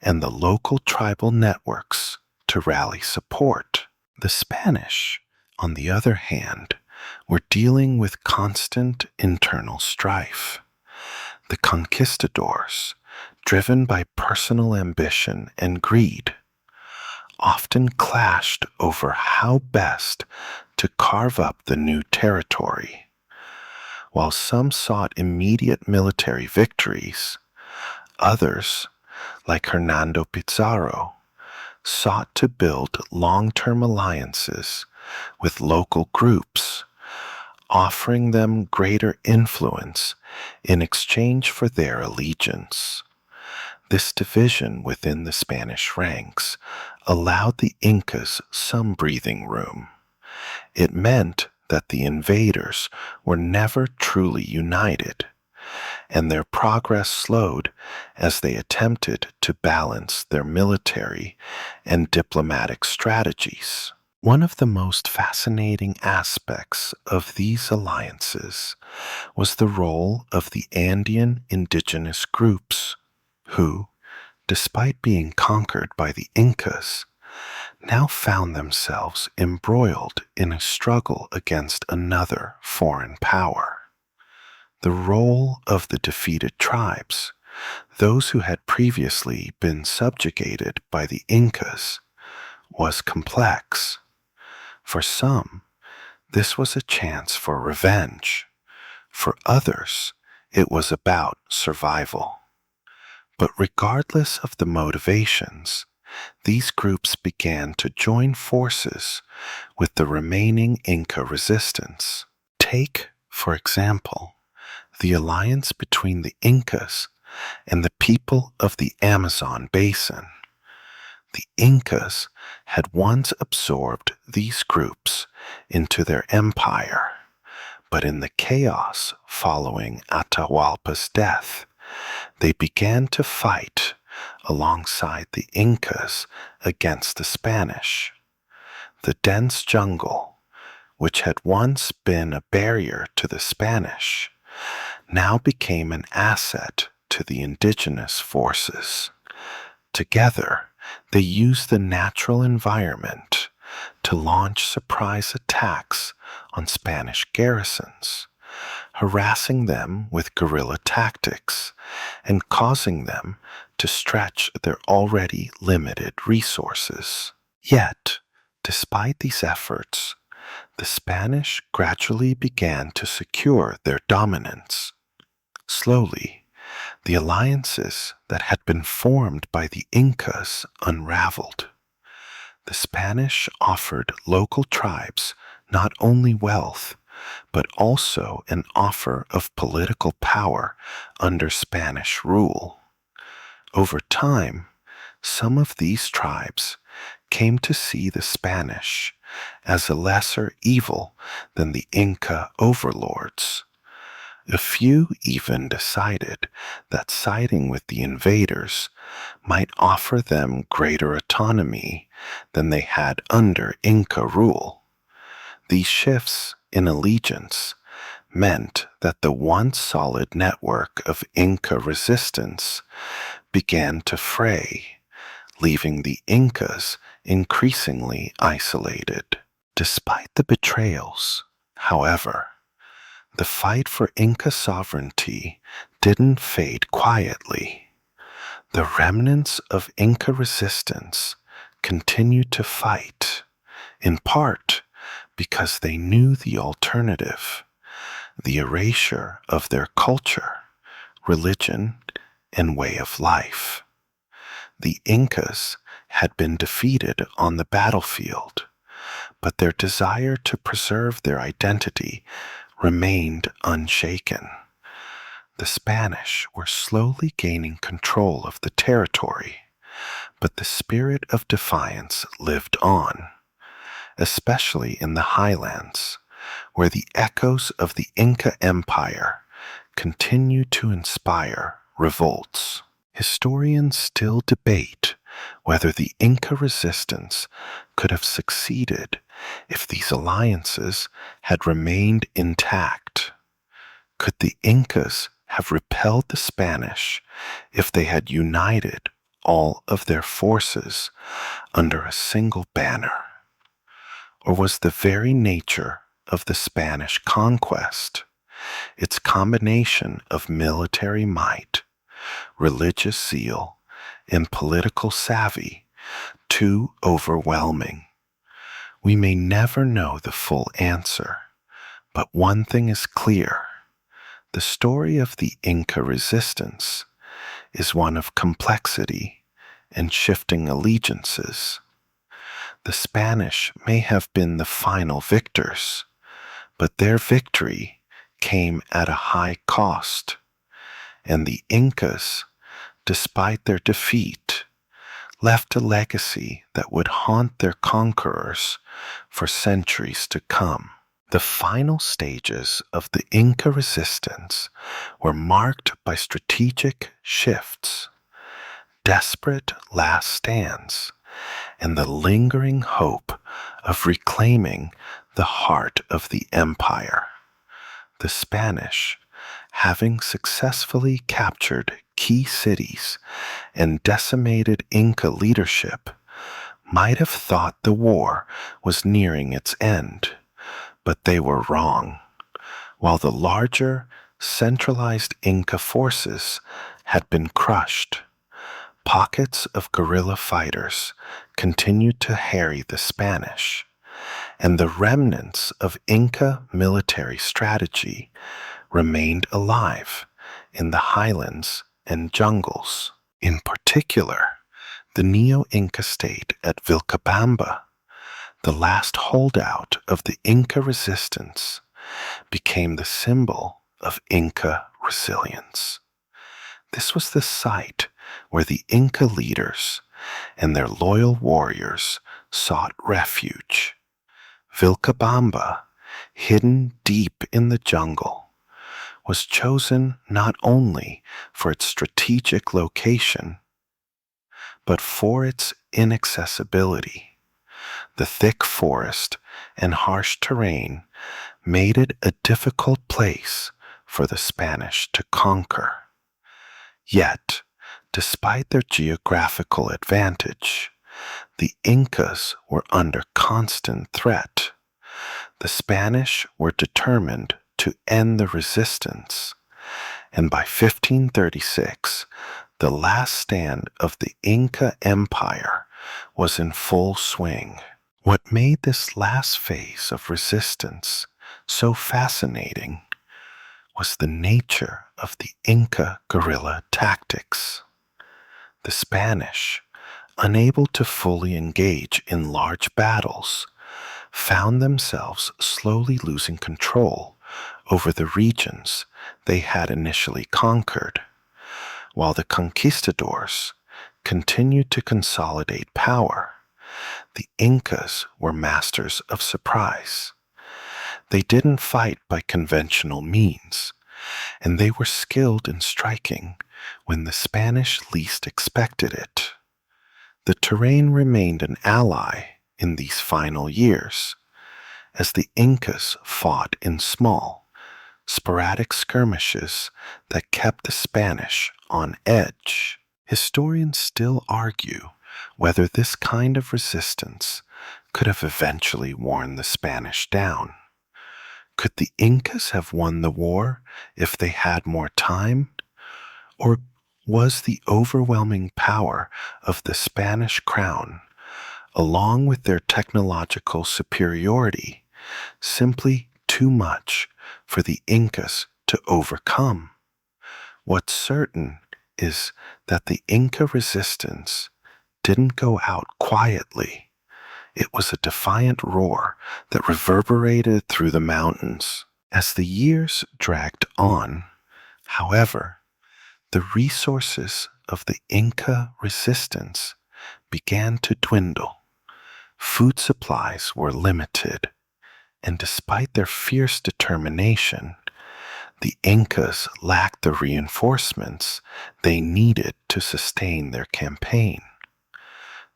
and the local tribal networks to rally support. The Spanish, on the other hand, were dealing with constant internal strife. The conquistadors, driven by personal ambition and greed, often clashed over how best to carve up the new territory. While some sought immediate military victories, others, like Hernando Pizarro, sought to build long-term alliances with local groups, offering them greater influence in exchange for their allegiance. This division within the Spanish ranks allowed the Incas some breathing room. It meant that the invaders were never truly united, and their progress slowed as they attempted to balance their military and diplomatic strategies. One of the most fascinating aspects of these alliances was the role of the Andean indigenous groups, who, despite being conquered by the Incas, now found themselves embroiled in a struggle against another foreign power. The role of the defeated tribes, those who had previously been subjugated by the Incas, was complex. For some, this was a chance for revenge. For others, it was about survival. But regardless of the motivations, these groups began to join forces with the remaining Inca resistance. Take, for example, the alliance between the Incas and the people of the Amazon basin. The Incas had once absorbed these groups into their empire, but in the chaos following Atahualpa's death, they began to fight alongside the Incas against the Spanish. The dense jungle, which had once been a barrier to the Spanish, now became an asset to the indigenous forces. Together, they used the natural environment to launch surprise attacks on Spanish garrisons, harassing them with guerrilla tactics and causing them to stretch their already limited resources. Yet, despite these efforts, the Spanish gradually began to secure their dominance. Slowly, the alliances that had been formed by the Incas unraveled. The Spanish offered local tribes not only wealth, but also an offer of political power under Spanish rule. Over time, some of these tribes came to see the Spanish as a lesser evil than the Inca overlords. A few even decided that siding with the invaders might offer them greater autonomy than they had under Inca rule. These shifts in allegiance meant that the once solid network of Inca resistance began to fray, leaving the Incas increasingly isolated. Despite the betrayals, however, the fight for Inca sovereignty didn't fade quietly. The remnants of Inca resistance continued to fight, in part because they knew the alternative, the erasure of their culture, religion, and way of life. The Incas had been defeated on the battlefield, but their desire to preserve their identity remained unshaken. The Spanish were slowly gaining control of the territory, but the spirit of defiance lived on, especially in the highlands, where the echoes of the Inca Empire continue to inspire revolts. Historians still debate whether the Inca resistance could have succeeded if these alliances had remained intact. Could the Incas have repelled the Spanish if they had united all of their forces under a single banner? Or was the very nature of the Spanish conquest, its combination of military might, religious zeal, and political savvy, too overwhelming? We may never know the full answer, but one thing is clear. The story of the Inca resistance is one of complexity and shifting allegiances. The Spanish may have been the final victors, but their victory came at a high cost, and the Incas, despite their defeat, left a legacy that would haunt their conquerors for centuries to come. The final stages of the Inca resistance were marked by strategic shifts, desperate last stands, and the lingering hope of reclaiming the heart of the empire. The Spanish, having successfully captured key cities and decimated Inca leadership, might have thought the war was nearing its end, but they were wrong. While the larger, centralized Inca forces had been crushed, pockets of guerrilla fighters continued to harry the Spanish, and the remnants of Inca military strategy remained alive in the highlands and jungles. In particular, the Neo-Inca state at Vilcabamba, the last holdout of the Inca resistance, became the symbol of Inca resilience. This was the site where the Inca leaders and their loyal warriors sought refuge. Vilcabamba, hidden deep in the jungle, was chosen not only for its strategic location, but for its inaccessibility. The thick forest and harsh terrain made it a difficult place for the Spanish to conquer. Yet, despite their geographical advantage, the Incas were under constant threat. The Spanish were determined to end the resistance, and by 1536, the last stand of the Inca Empire was in full swing. What made this last phase of resistance so fascinating was the nature of the Inca guerrilla tactics. The Spanish, unable to fully engage in large battles, found themselves slowly losing control over the regions they had initially conquered, while the conquistadors continued to consolidate power. The Incas were masters of surprise. They didn't fight by conventional means, and they were skilled in striking when the Spanish least expected it. The terrain remained an ally in these final years, as the Incas fought in small, sporadic skirmishes that kept the Spanish on edge. Historians still argue whether this kind of resistance could have eventually worn the Spanish down. Could the Incas have won the war if they had more time? Or was the overwhelming power of the Spanish crown, along with their technological superiority, simply too much for the Incas to overcome? What's certain is that the Inca resistance didn't go out quietly. It was a defiant roar that reverberated through the mountains. As the years dragged on, however, the resources of the Inca resistance began to dwindle. Food supplies were limited, and despite their fierce determination, the Incas lacked the reinforcements they needed to sustain their campaign.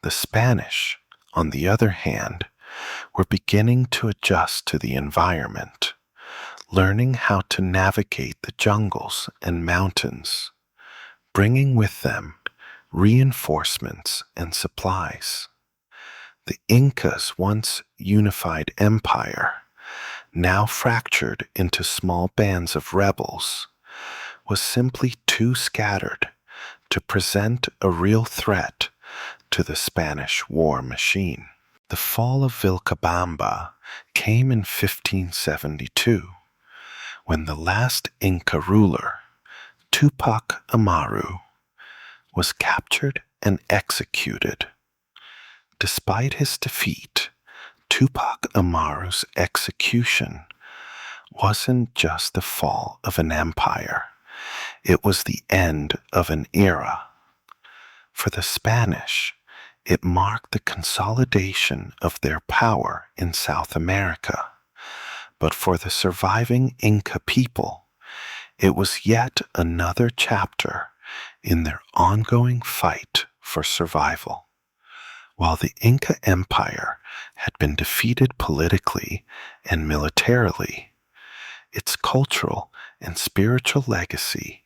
The Spanish, on the other hand, were beginning to adjust to the environment, learning how to navigate the jungles and mountains, bringing with them reinforcements and supplies. The Incas' once unified empire, now fractured into small bands of rebels, was simply too scattered to present a real threat to the Spanish war machine. The fall of Vilcabamba came in 1572, when the last Inca ruler, Tupac Amaru, was captured and executed. Despite his defeat, Tupac Amaru's execution wasn't just the fall of an empire, it was the end of an era. For the Spanish, It marked the consolidation of their power in South America. But for the surviving Inca people, it was yet another chapter in their ongoing fight for survival. While the Inca Empire had been defeated politically and militarily, its cultural and spiritual legacy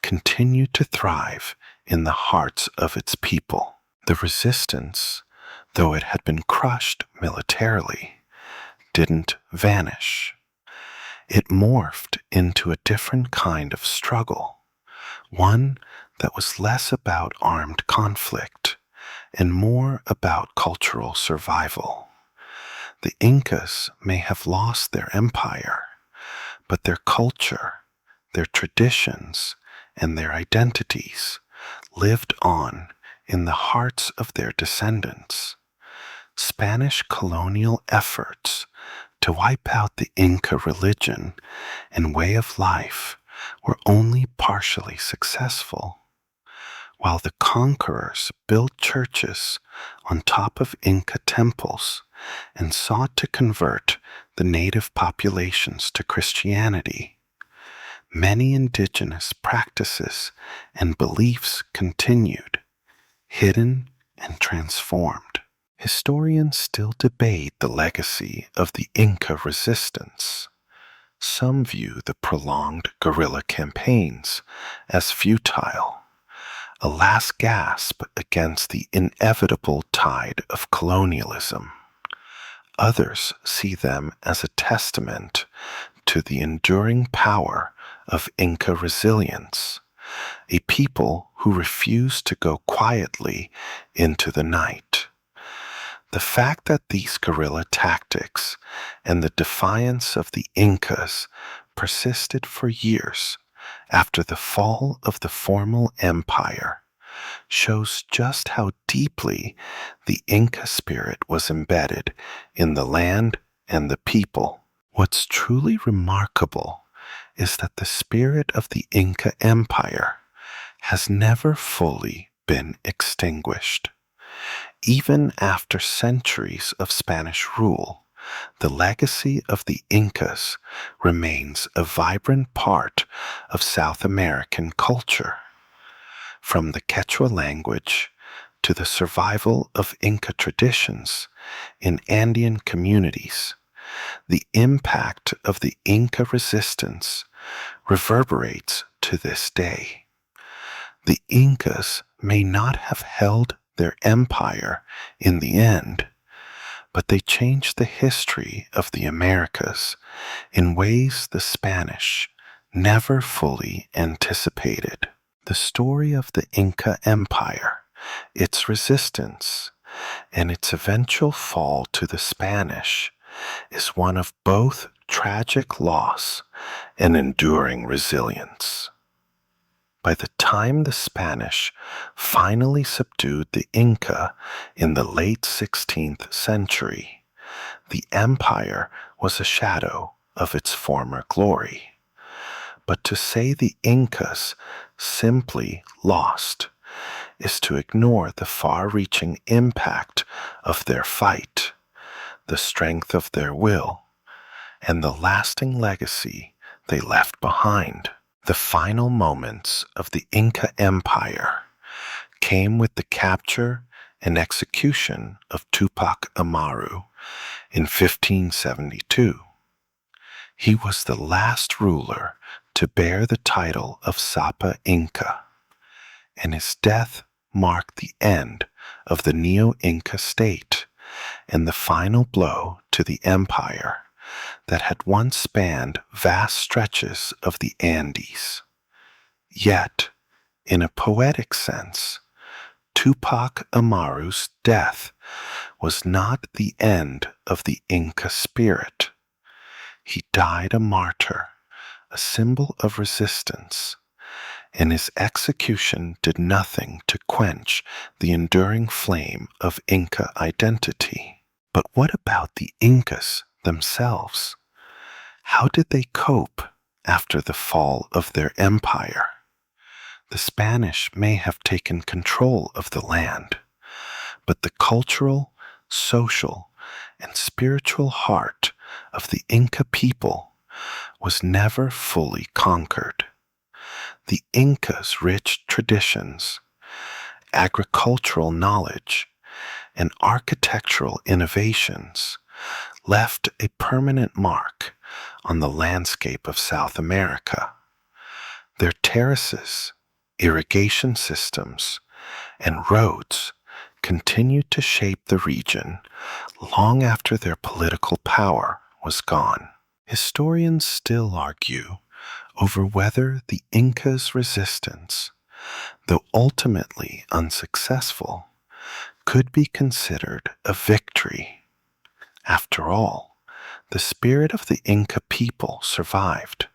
continued to thrive in the hearts of its people. The resistance, though it had been crushed militarily, didn't vanish. It morphed into a different kind of struggle, one that was less about armed conflict and more about cultural survival. The Incas may have lost their empire, but their culture, their traditions, and their identities lived on in the hearts of their descendants. Spanish colonial efforts to wipe out the Inca religion and way of life were only partially successful. While the conquerors built churches on top of Inca temples and sought to convert the native populations to Christianity, many indigenous practices and beliefs continued, hidden and transformed. Historians still debate the legacy of the Inca resistance. Some view the prolonged guerrilla campaigns as futile, a last gasp against the inevitable tide of colonialism. Others see them as a testament to the enduring power of Inca resilience, a people who refused to go quietly into the night. The fact that these guerrilla tactics and the defiance of the Incas persisted for years after the fall of the formal empire shows just how deeply the Inca spirit was embedded in the land and the people. What's truly remarkable is that the spirit of the Inca Empire has never fully been extinguished. Even after centuries of Spanish rule, the legacy of the Incas remains a vibrant part of South American culture. From the Quechua language to the survival of Inca traditions in Andean communities, the impact of the Inca resistance reverberates to this day. The Incas may not have held their empire in the end, but they changed the history of the Americas in ways the Spanish never fully anticipated. The story of the Inca Empire, its resistance, and its eventual fall to the Spanish is one of both tragic loss and enduring resilience. By the time the Spanish finally subdued the Inca in the late 16th century, the empire was a shadow of its former glory. But to say the Incas simply lost is to ignore the far-reaching impact of their fight, the strength of their will, and the lasting legacy they left behind. The final moments of the Inca Empire came with the capture and execution of Tupac Amaru in 1572. He was the last ruler to bear the title of Sapa Inca, and his death marked the end of the Neo-Inca state and the final blow to the empire that had once spanned vast stretches of the Andes. Yet, in a poetic sense, Tupac Amaru's death was not the end of the Inca spirit. He died a martyr, a symbol of resistance, and his execution did nothing to quench the enduring flame of Inca identity. But what about the Incas themselves? How did they cope after the fall of their empire? The Spanish may have taken control of the land, But the cultural, social, and spiritual heart of the Inca people was never fully conquered. The Incas' rich traditions, agricultural knowledge, and architectural innovations left a permanent mark on the landscape of South America. Their terraces, irrigation systems, and roads continued to shape the region long after their political power was gone. Historians still argue over whether the Incas' resistance, though ultimately unsuccessful, could be considered a victory. After all, the spirit of the Inca people survived,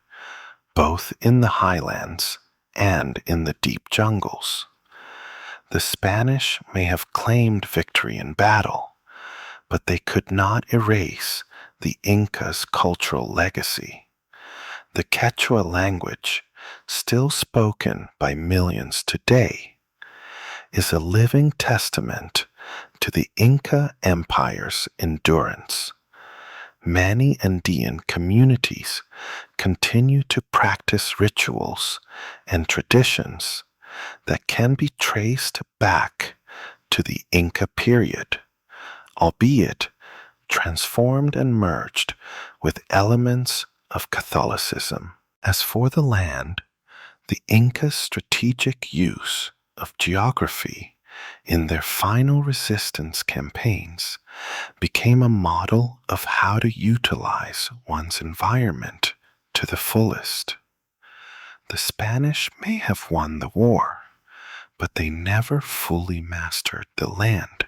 both in the highlands and in the deep jungles. The Spanish may have claimed victory in battle, but they could not erase the Incas' cultural legacy. The Quechua language, still spoken by millions today, is a living testament to the Inca Empire's endurance. Many Andean communities continue to practice rituals and traditions that can be traced back to the Inca period, albeit transformed and merged with elements of Catholicism. As for the land, the Incas' strategic use of geography in their final resistance campaigns became a model of how to utilize one's environment to the fullest. The Spanish may have won the war, but they never fully mastered the land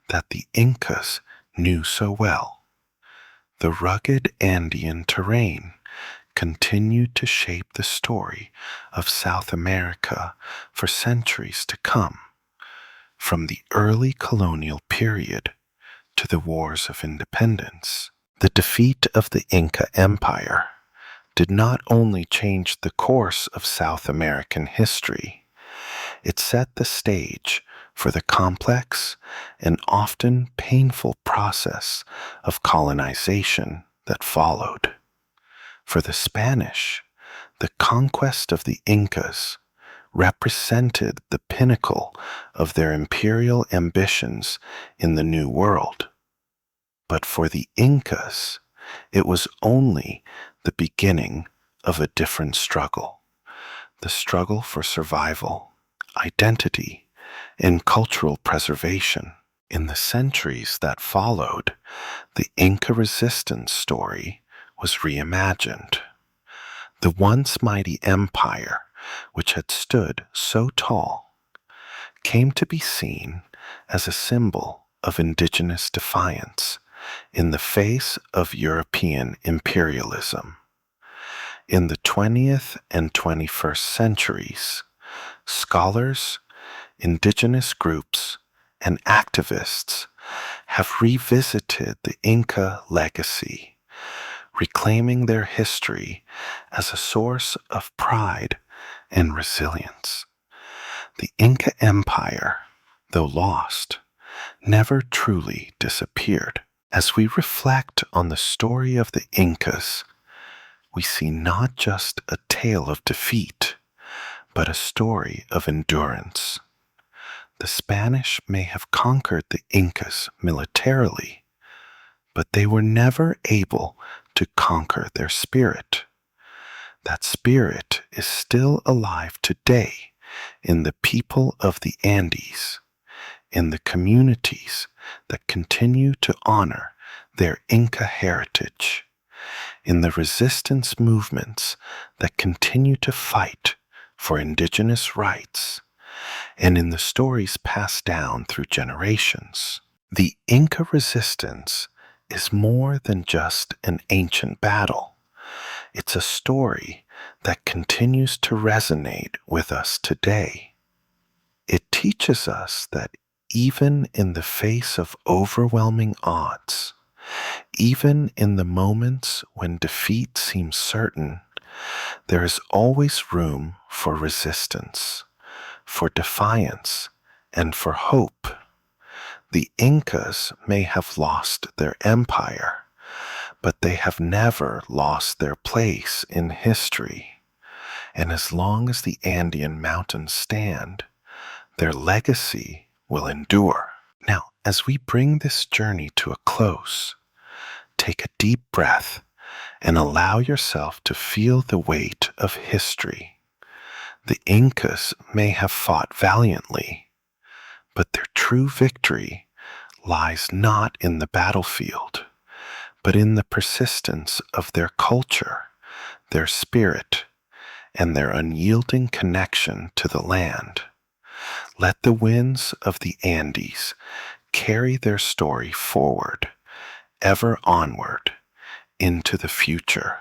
that the Incas knew so well. The rugged Andean terrain continued to shape the story of South America for centuries to come, from the early colonial period to the wars of independence. The defeat of the Inca Empire did not only change the course of South American history, it set the stage for the complex and often painful process of colonization that followed. For the Spanish, the conquest of the Incas represented the pinnacle of their imperial ambitions in the New World. But for the Incas, it was only the beginning of a different struggle, the struggle for survival, identity, and cultural preservation. In the centuries that followed, the Inca resistance story was reimagined. The once mighty empire, which had stood so tall, came to be seen as a symbol of indigenous defiance in the face of European imperialism. In the 20th and 21st centuries, scholars, indigenous groups, and activists have revisited the Inca legacy, reclaiming their history as a source of pride and resilience. The Inca Empire, though lost, never truly disappeared. As we reflect on the story of the Incas, we see not just a tale of defeat, but a story of endurance. The Spanish may have conquered the Incas militarily, but they were never able to conquer their spirit. That spirit is still alive today in the people of the Andes, in the communities that continue to honor their Inca heritage, in the resistance movements that continue to fight for indigenous rights, and in the stories passed down through generations. The Inca resistance is more than just an ancient battle. It's a story that continues to resonate with us today. It teaches us that even in the face of overwhelming odds, even in the moments when defeat seems certain, there is always room for resistance, for defiance, and for hope. The Incas may have lost their empire, but they have never lost their place in history. And as long as the Andean mountains stand, their legacy will endure. Now, as we bring this journey to a close, take a deep breath and allow yourself to feel the weight of history. The Incas may have fought valiantly, but their true victory lies not in the battlefield, but in the persistence of their culture, their spirit, and their unyielding connection to the land. Let the winds of the Andes carry their story forward, ever onward, into the future.